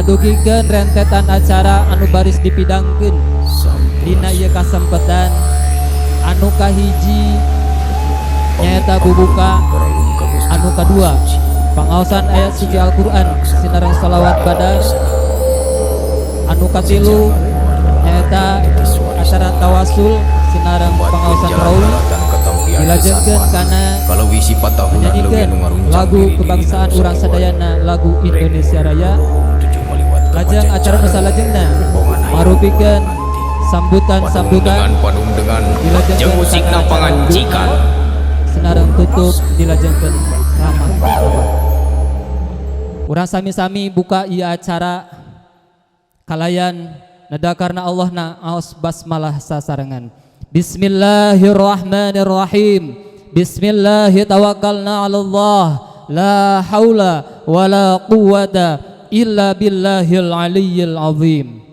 ngadugikeun rentetan acara anu baris dipidangkeun dina ieu kasempatan. Anu kahiji nyaeta bubuka, anu kadua pangaosan ayat suci Al-Qur'an sinareng shalawat badar, anu katilu nyaeta acara tawasul sinareng pangaosan rawi dilajengkeun kana menyanyikan lagu kebangsaan urang sadayana lagu Indonesia Raya. Lajeng acara nu salajengna marupikeun sambutan dilajengkeun musikna pangancikan sinareng tutup dilajengkeun ramah. Urang sami-sami buka ieu acara kalayan nada karna Allah na aos basmalah sasarengan. Bismillahirrahmanirrahim. Bismillahirrahmanirrahim. 'alallah la haula wala quwwata illa billahil aliyyil azim.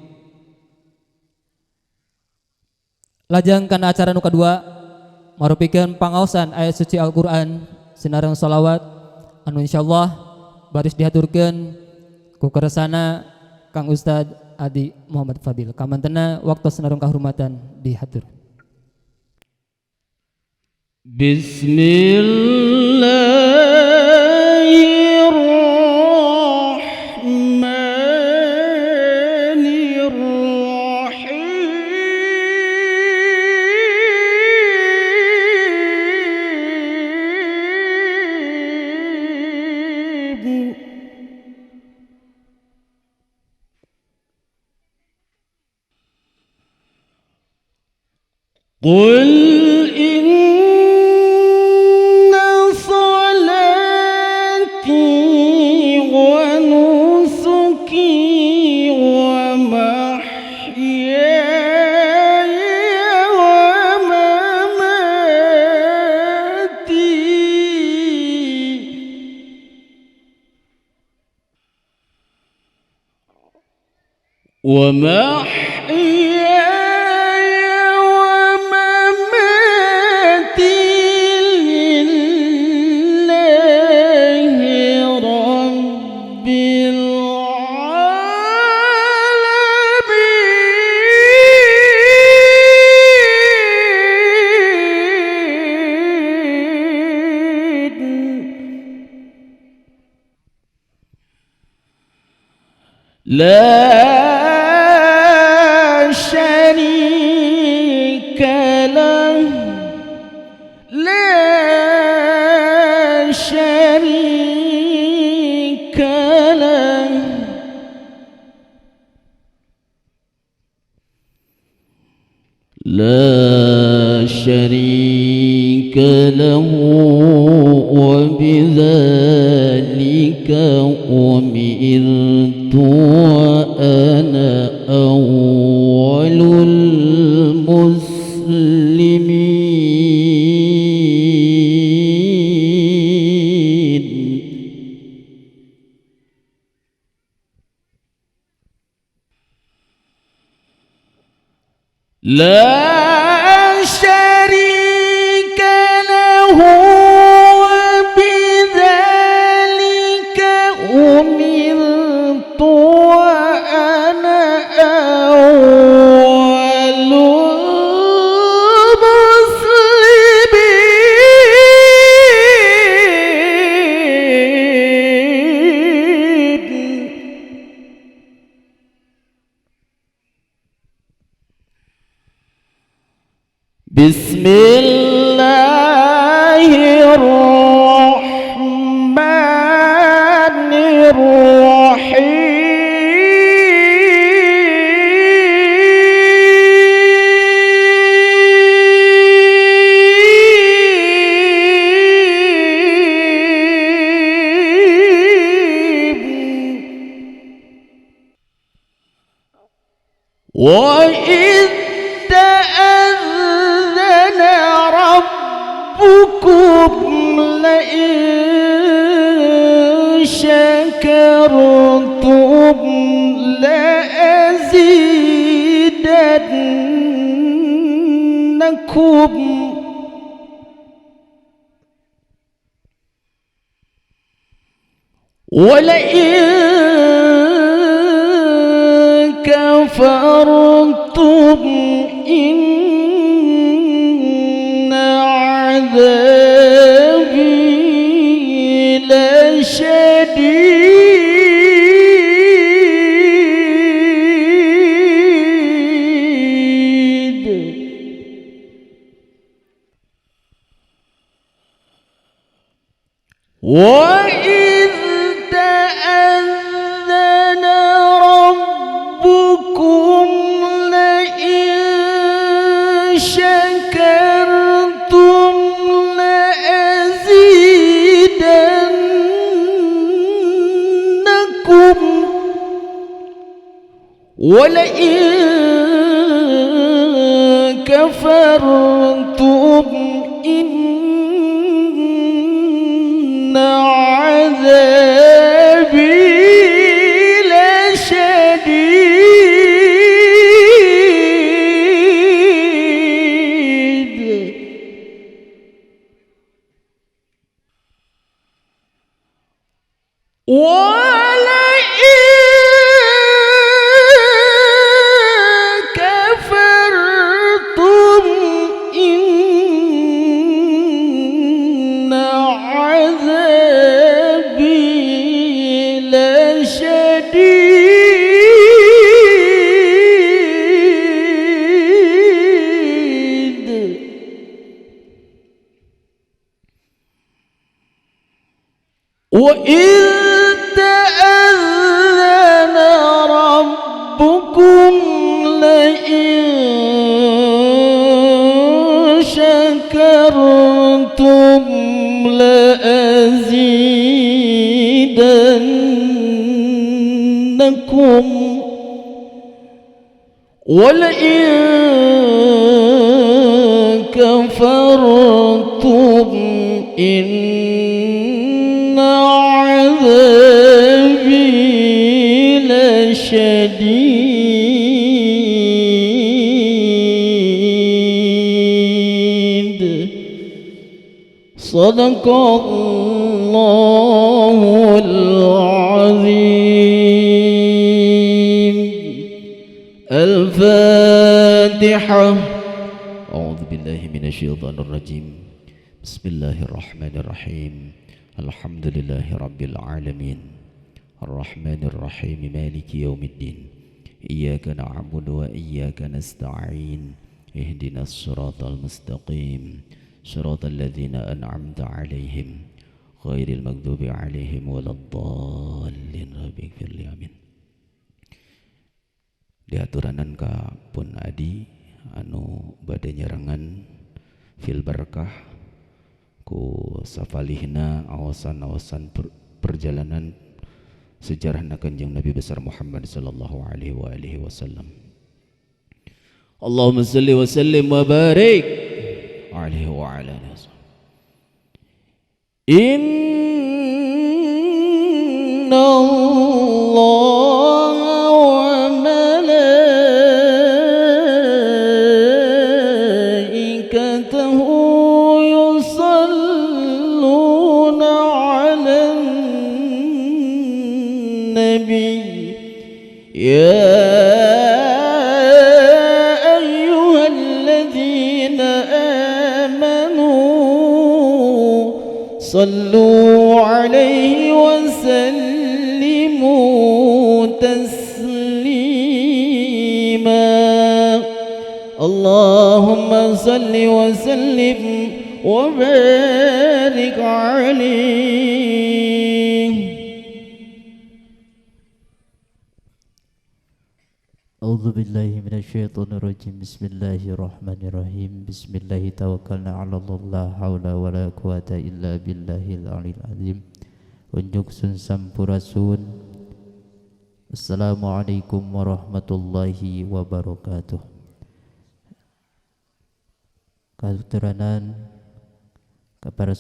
Lajeng kana acara nu kadua marupikeun pangaosan ayat suci Al-Qur'an sinareng shalawat anu insyaallah baris dihaturkeun ku keresana Kang Ustad Adi Muhammad Fadil. Kamantena waktu senarung kahormatan dihatur. قل إن صلاتي ونسكي ومحياي ومماتي لا شريك له لا شريك له لا شريك له وبذلك أمرت وأنا أول المسلمين لا شريك له وبذلك أمرت وأنا أول المسلمين بسم الله الرحمن الرحيم وإذ تأذن ربكم لئن شكرتم لأزيدنكم ولئن كفرتم إن عذابي لشديد وإذ تأذن ربكم لئن شكرتم لأزيدنكم ولئن كفرتم إن عذابي لشديد ولئن كفرتم إن عذابي لشديد وإذ تأذن ربكم لئن شكرتم لأزيدنكم ولئن كفرتم إن عذابي لشديد صدق الله العظيم الفاتحة أعوذ بالله من الشيطان الرجيم بسم الله الرحمن الرحيم الحمد لله رب العالمين الرحمن الرحيم مالك يوم الدين إياك نعبد وإياك نستعين اهدنا الصراط المستقيم صراط الذين أنعمت عليهم غير المغضوب عليهم ولا الضالين رب اغفر لي آمين. Diaturanan ka pun adi anu bade nyerangan fil berkah ku safalihna awasan-awasan perjalanan sejarahna Kanjeng Nabi besar Muhammad sallallahu alaihi wasallam. Allahumma salli wa sallim wa barik alaihi wa ala alihi. Inna Allah wa malaikatahu yusalluna 'alan nabi ya صلوا عليه وسلموا تسليما اللهم صل وسلم وبارك عليه. A'udzu billahi minasyaitonir rajim. Bismillahirrahmanirrahim. Bismillahi tawakkalna 'ala Allah, la haula wala quwata illa billahil aliyil azim. Unjuk sun sampurasun. Assalamualaikum warahmatullahi wabarakatuh. Katuranan kepada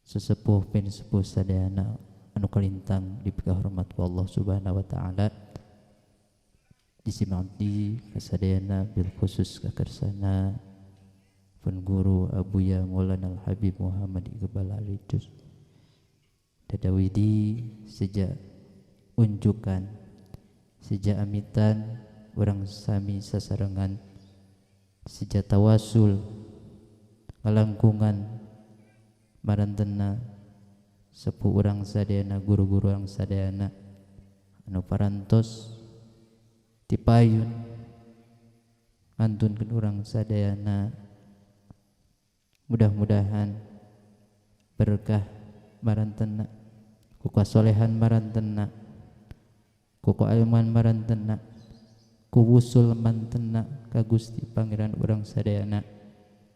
sesepuh pin sepuh sadayana anu kalintang dipikahormat ku Allah Subhanahu wa taala. Disimangti kasadayana bil khusus kakersana pun guru Abuya Maulana Al Habib Muhammad Iqbal Arijus dadawidi sejak unjukan sejak amitan urang sami sasarengan sejak tawasul ngalangkungan marantena sepuh urang sadayana guru-guru urang sadayana anu parantos tipayun ngantunkeun urang sadayana mudah-mudahan berkah marantena ku kasolehan marantena ku kailmuan marantena ku wusul mantena ka Gusti Pangeran urang sadayana.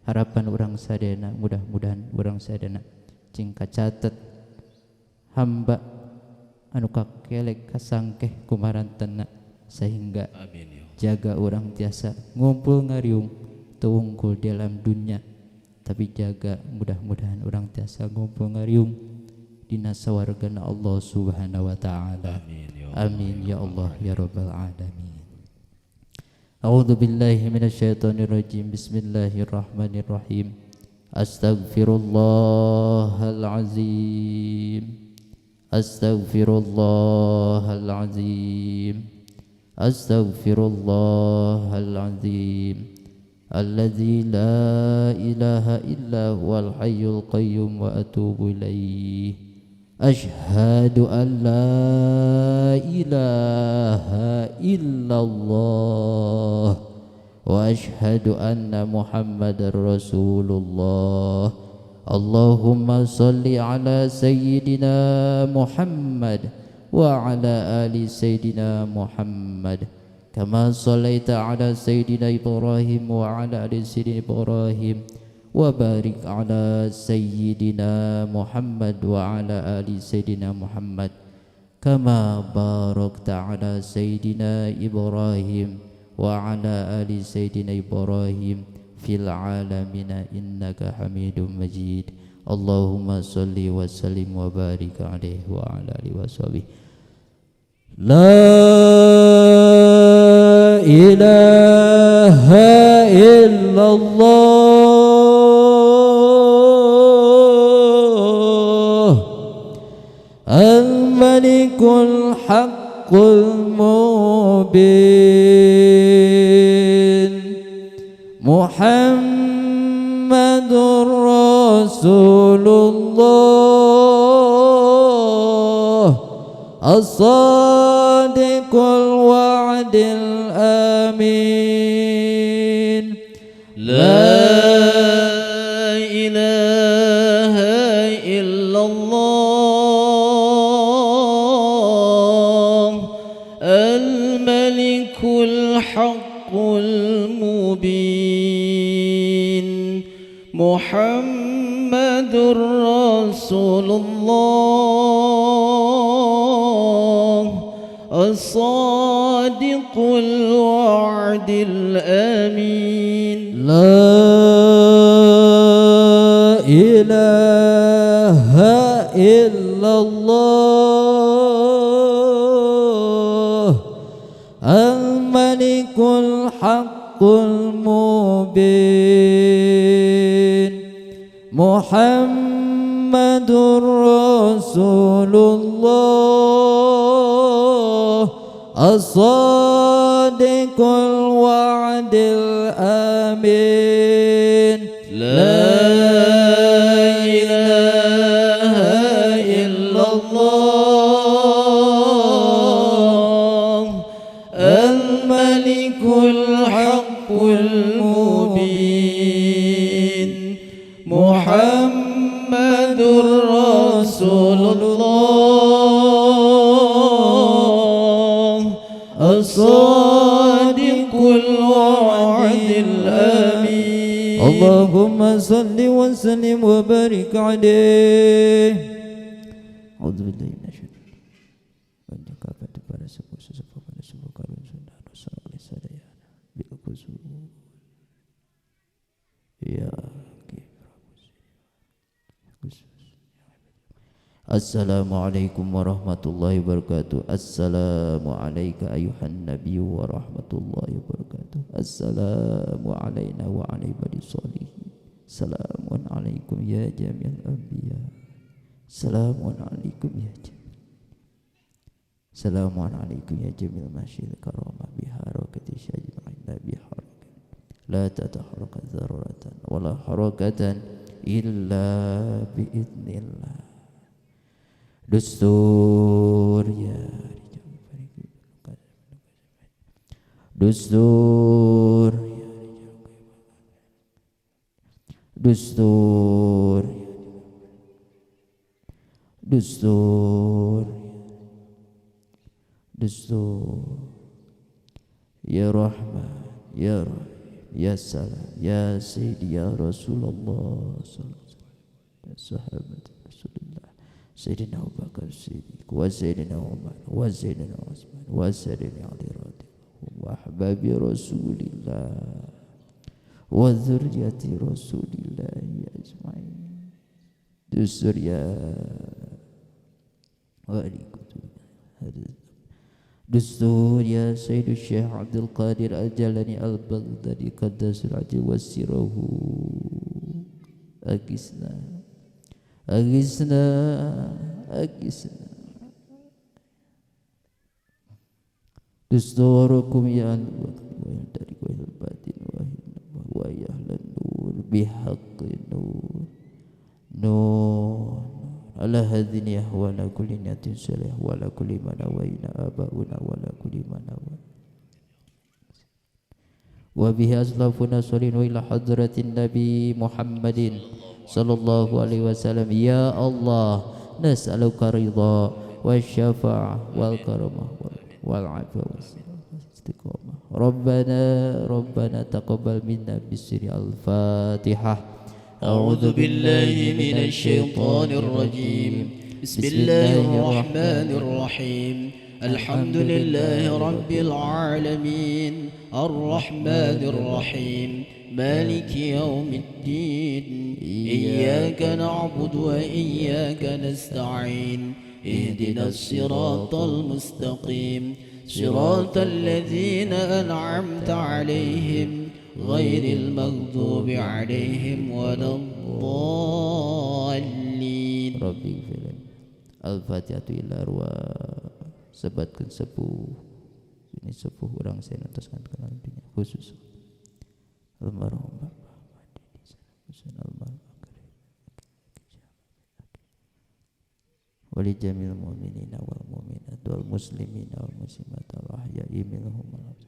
Harapan urang sadayana mudah-mudahan urang sadayana cing kacatet hamba anu kakelek kasangkeh ku marantena sehingga Amin ya Allah. jaga urang tiasa ngumpul ngariung teu wungkul dalam dunia, tapi jaga mudah-mudahan urang tiasa ngumpul ngariung dina sawargana Allah Subhanahu wa taala. Amin ya Allah. Amin ya Allah ya rabbal alamin. A'udzu billahi minasyaitonir rajim. Bismillahirrahmanirrahim. Astaghfirullahal azim. Astaghfirullahal azim. Astaghfirullahal azim. Alladzi la ilaha illa huwal hayyul qayyum wa atubu ilaihi. Ashhadu an la ilaha illallah wa ashhadu anna Muhammadar Rasulullah. Allahumma salli ala sayyidina Muhammad wa ala ali sayyidina Muhammad kama sallaita ala sayyidina Ibrahim wa ala ali sayyidina Ibrahim wa barik ala sayyidina Muhammad wa ala ali sayyidina Muhammad kama barakta ala sayyidina Ibrahim wa ala ali sayyidina Ibrahim fil alamina innaka Hamidum Majid. Allahumma salli wa sallim wa barik alaihi wa ala alihi wa sahbihi. La ilaha illallah al-malikul haqqul mubin Muhammadur Rasulullah as-sadiqul wa'dil amin. La ilaha illallah al-malikul haqqul mubin Muhammadur Rasulullah as-sadiqul wa'dil amin. La ilaha illallah al-malikul haqqul mubin Muhammadur Rasulullah as-sadiqul wa'dil amin. La ilaha illallah al-malikul haqqul mubin Muhammadur Rasulullah as-sadiqul wa'dil amin. Allahumma salli wa sallim wa barik alaihi. A'udzubillahi minasyaitonir rajim. Kepada para sepuh-sepuh pada sepuh karun sunnah Rasulullah sadayana bil khusus ya Assalamualaikum warahmatullahi wabarakatuh. Assalamu alayka ayuhan nabiyyu wa rahmatullahi wabarakatuh. Assalamu alayna wa ala ibadis sholihin. Salamun alaikum ya jami'al anbiya. Salamun alaikum ya jami'al. Salamun alaikum ya jamil masyil karamah biharakati syajid inna biharakati la tataharaka zaruratan wala harakatan illa biidnillah. Dustur ya Dustur Dustur Dustur Dustur Ya Rahman Ya Rahim Ya Salam Ya Sayyidi Ya Rasulullah Ya Sahabat Rasulullah Sayyidina Abu Bakar Siddiq wa Sayyidina Umar wa Sayyidina Utsman wa Sayyidina Ali radhiyallahu wa ahbabi Rasulillah wa dzurriyyati Rasulillah ajmain. Dustur ya wali kutub Dustur ya Sayyidu Syekh Abdul Qadir Al-Jalani Al-Baghdadi Qaddasul Ajil Wasirahu Agisna Agisna Agisna Dusturukum ya al-waqt dari wahil batin wa yahlan nur bihaqqin nur nur ala hadhihi ahwala kulli niyatin salih wa ala kulli manawaina abauna wa ala kulli manawa wa bihi aslafuna salin wa ila hadratin nabi Muhammadin sallallahu alaihi wasallam. Ya Allah nas'aluka ridha wa syafa'ah wal karamah wal afwa was istiqamah. Rabbana taqabbal minna bisri al-Fatihah. أعوذ بالله من الشيطان الرجيم بسم الله الرحمن الرحيم الحمد لله رب العالمين الرحمن الرحيم مالك يوم الدين إياك نعبد وإياك نستعين اهدنا الصراط المستقيم صراط الذين أنعمت عليهم غير المغضوب عليهم ولا الضالين. Rabbi filan Al-Fatihatu ila arwah sebatkan sepuh ini sepuh orang saya nutaskan kenal dunia khusus almarhum Bapak Husain almarhum wali jamil mu'minina wal mu'minat wal muslimina wal muslimat al ahya'i minhum.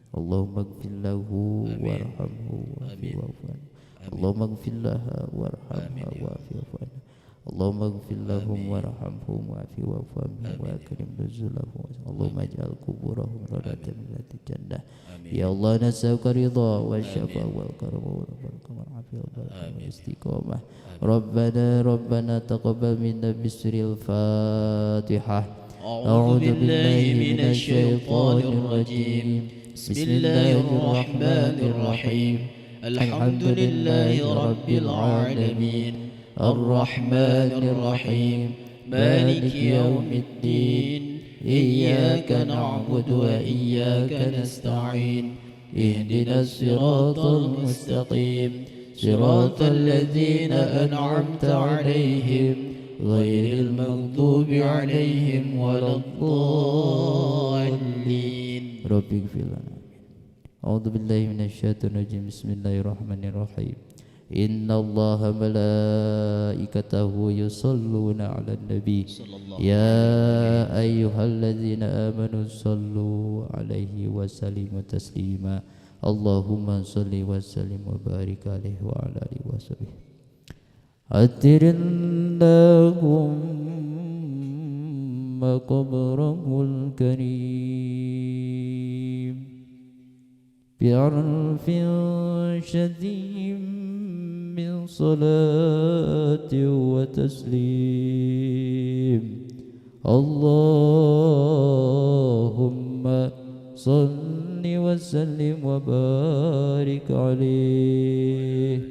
Allahumma ighfir lahu warhamhu wa'fi wa'fu anhu. Allahumma ighfir laha warhamha wa'fi wa'fu anhu. Allahumma ighfir lahum warhamhum wa'fi wa'fu anhum wa akrim nuzulahum. Allahumma ij'al quburahum rawdatan min jannah. Ya Allah nas'aluka ridha wa syafa wal karama wal barakah wal afiyah wal barakah wal istiqamah. Rabbana taqabbal minna bisril Fatihah. A'udzu billahi minasy syaithanir rajim. Bismillahir rahmanir rahim. Alhamdulillahi rabbil alamin. Ar-Rahmanir Rahim. Maliki yaumiddin. Iyyaka na'budu wa iyyaka nasta'in. Ihdinas siratal mustaqim. Siratal ladzina an'amta 'alaihim ghairil maghdubi 'alaihim waladdallin. Rabbighfir lana. A'udzu billahi minasy syaithanir rajim. Bismillahirrahmanirrahim. Inna Allaha malaikatahu yusalluna 'alan nabi ya ayyuhalladzina amanu sallu 'alaihi wa sallimu taslima. Allahumma salli wa sallim wa barik alaihi wa ala alihi wa sahbihi. Atirillahumma qabrahul karim bi'arfin shadim min salati wa taslim. Allahumma salli wa sallim wa barik alaihi.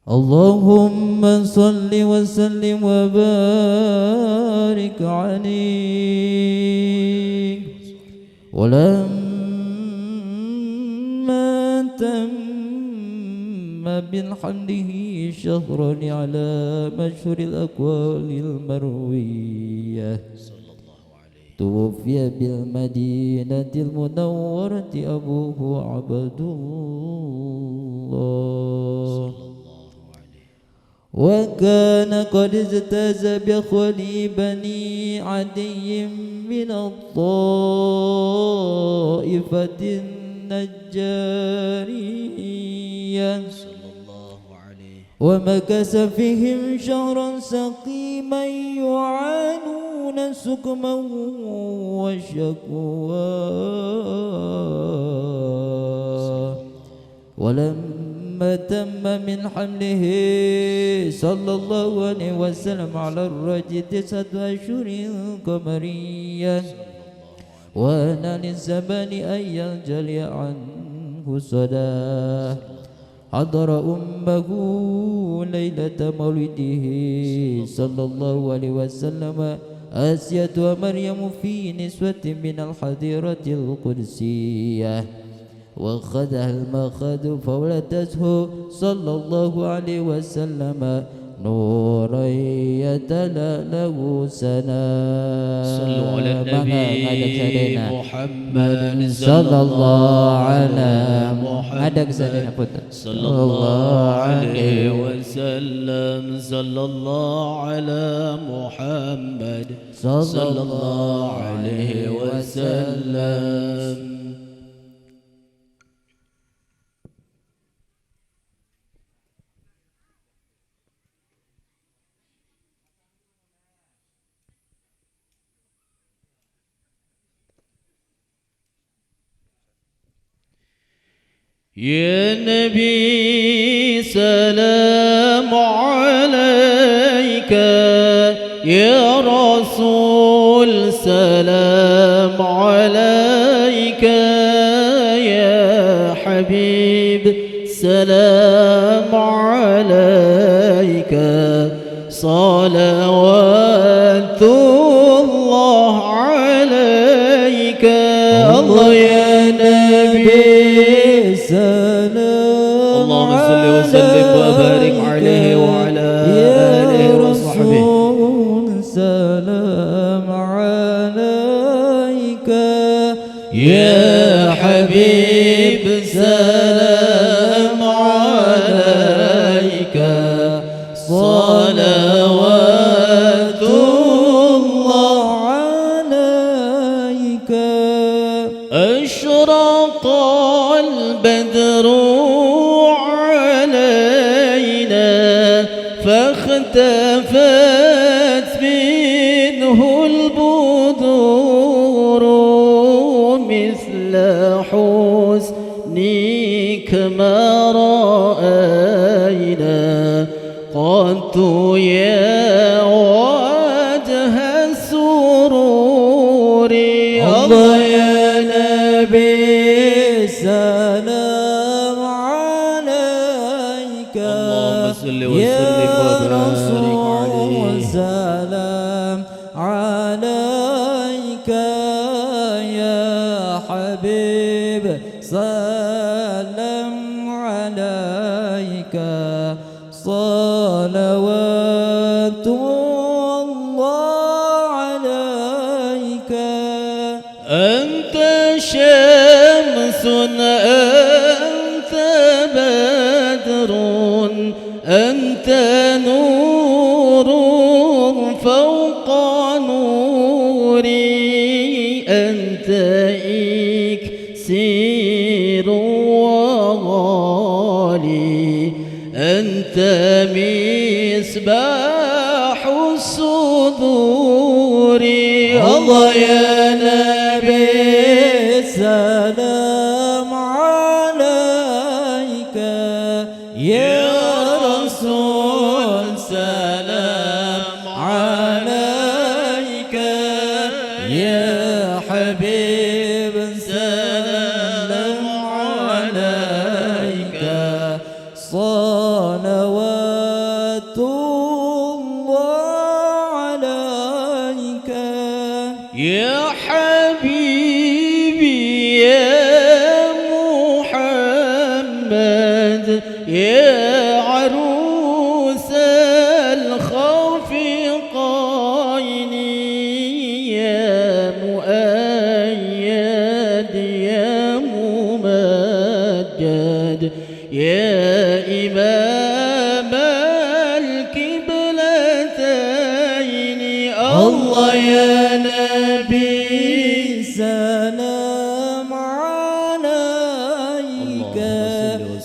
Allahumma salli wa sallim wa barik alaihi. Walamma tamma bilhamdihi syahran ala masyhuril aqwalil marwiyah توفي بالمدينة المنورة أبوه عبد الله وكان قد اجتاز بخلي بني عدي من الطائفة النجارية ومكث فيهم شهرا سقيما يعانون سقما وشكوى ولما تم من حمله صلى الله عليه وسلم على الرجل 9 أشهر قمريا وأنا للزمان أن ينجلي عنه صداه حضر أمه ليلة مولده صلى الله عليه وسلم آسية ومريم في نسوة من الحظيرة القدسية وخذها المخاض فولدته صلى الله عليه وسلم نورا يتلألأ سنا صلوا على النبي محمد صلى الله على محمد صلى الله عليه وسلم صلى الله على محمد صلى الله عليه وسلم. يا نبي سلام عليك يا رسول سلام عليك يا حبيب سلام عليك صلوات الله عليك الله يا نبي اللهم صل وسلم وبارك عليه وعلى آله وصحبه. سلام عليك يا حبيب سلام عليك صلوات الله عليك أشرق البدر علينا فاختفت منه البدور مثل حسنك ما رأينا قط يا وجه السرور الله يا نبي سلام عليك اللهم صل وسلم يا وبارك رسول عليه. سلام عليك يا حبيب سلام عليك صلوات الله عليك أنت شمس أنت بدر أنت نور فوق نوري أنت إكسير وغالي أنت مصباح الصدور الله يا نبي سلام عليك يا رسول سلام عليك يا حبيب سلام عليك صلوات الله عليك يا حبيبي يا محمد يا عروس الخافقين يا الله يا نبي سلام عليك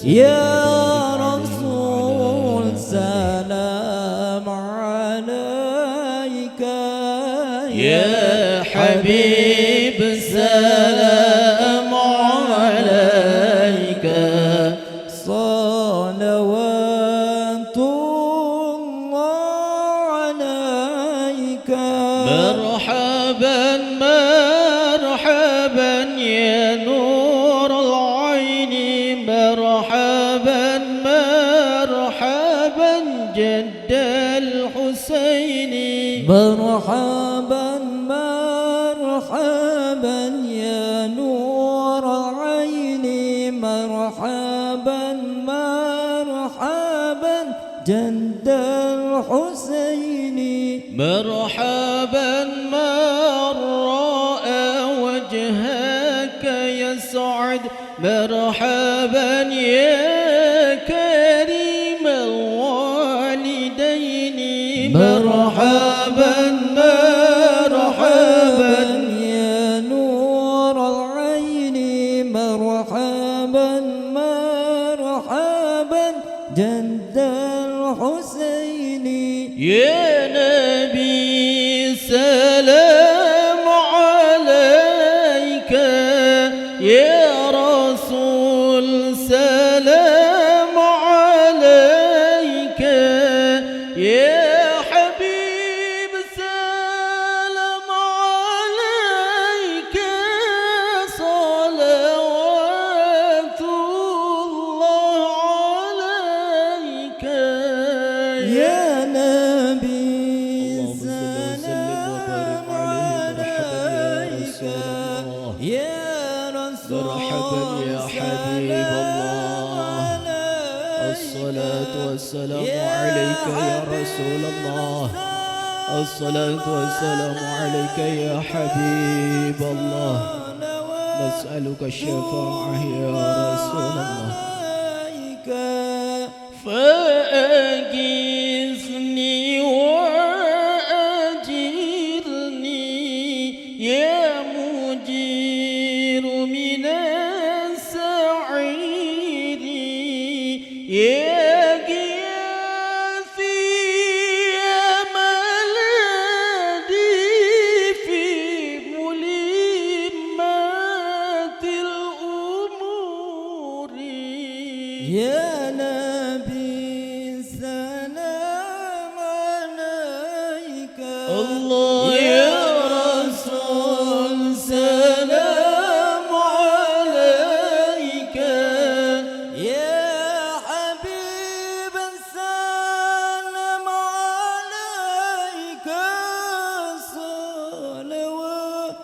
يا رسول سلام عليك يا حبيب سلام عليك صلوات الله عليك مرحبا مرحبا يا نور العين مرحبا مرحبا جد الحسين مرحبا مرحبا يا نور العين مرحبا مرحبا جد الحسين مرحبا من رأى وجهك يسعد مرحبا يا كريم الوالدين مرحبا مرحبا يا نور العين مرحبا مرحبا جد الحسين يا نبي سلام عليك يا رسول سلام عليك يا حبيب سلام عليك صلوات الله عليك يا نبي والسلام عليك يا رسول الله الصلاة والسلام عليك يا حبيب الله نسألك الشفاعة يا رسول الله فأجزني وأجرني يا مجير من السعير يا يا نبي سلام عليك الله يا رسول سلام عليك يا حبيب سلام عليك صلوات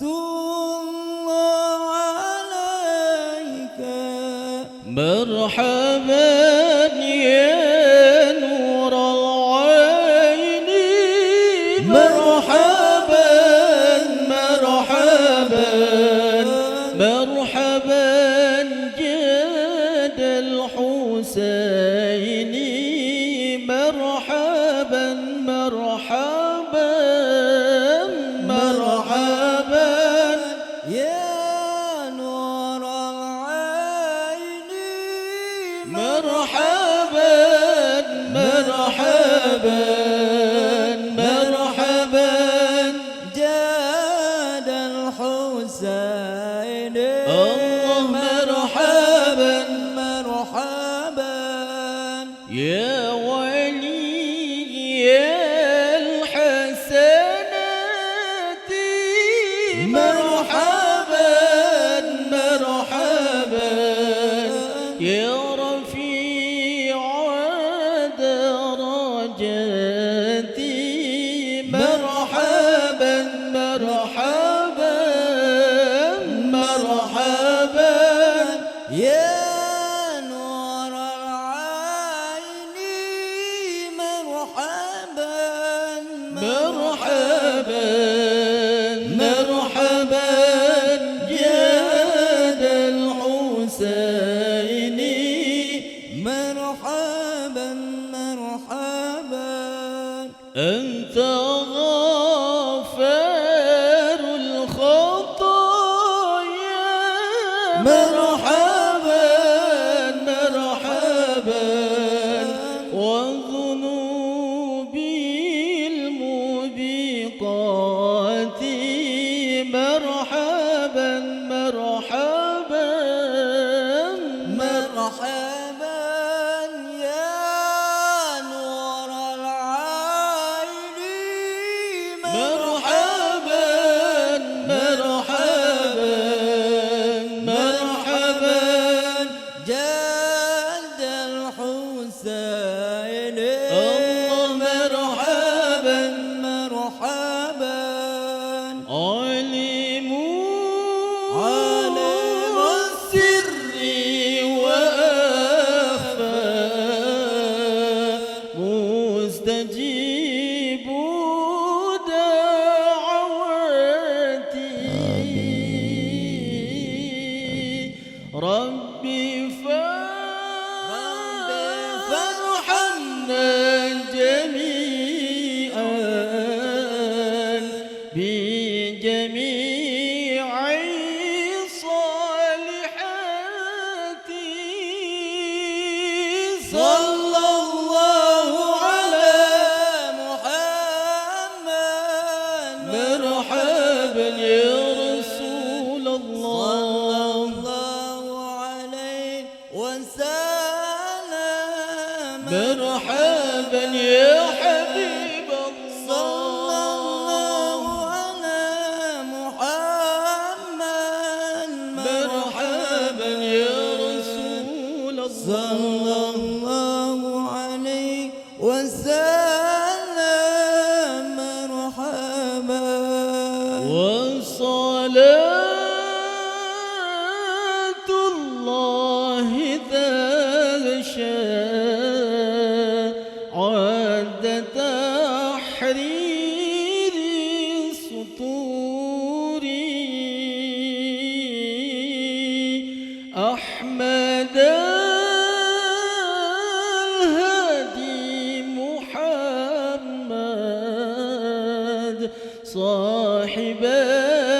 الله عليك مرحبا يا نور العين مرحبا مرحبا مرحبا جد الحسين مرحبا مرحبا مرحبا يا نور العين بجميع الصالحات صلى الله على محمد مرحبا يا رسول الله عليه وسلم مرحبا يا حبيب الله على محمد مرحبا يا رسول الله الله عليه وسلم مرحبا وصلاة الله تغشى عد تحرير السطور أحمد الهادي محمد صاحب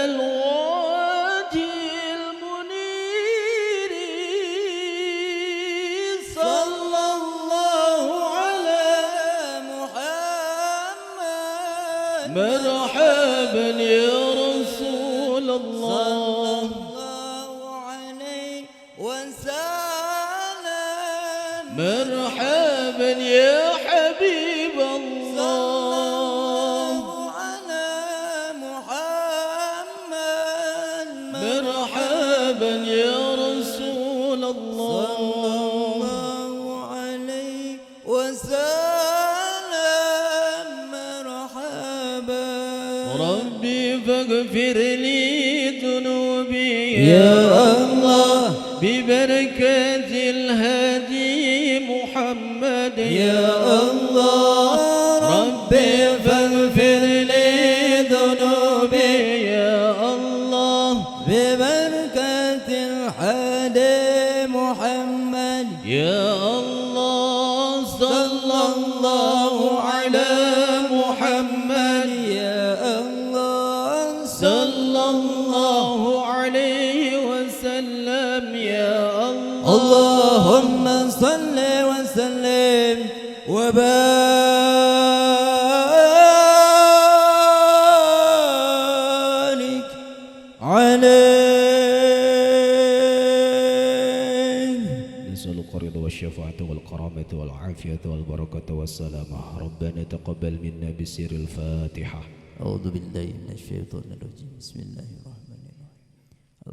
الوجه المنير صلى الله على محمد مرحبا يا رسول الله عليه وسلم مرحبا يا حبيب الله على محمد مرحبا يا رسول الله عليه وسلم مرحبا ربي فاغفر لي ذنوبي يا الله ببركة الهادي محمد يا الله ربي فاغفر لي ذنوبي يا الله ببركة الحادي محمد يا الله صلى الله على محمد يا الله صلى الله عليه وسلم يا الله اللهم صل وسلم وبارك عليه. نسألك الرضا والشفاعة والكرامة والعافية والبركة والسلامة ربنا تقبل منا بسر الفاتحة. أعوذ بالله من الشيطان الرجيم بسم الله الرحمن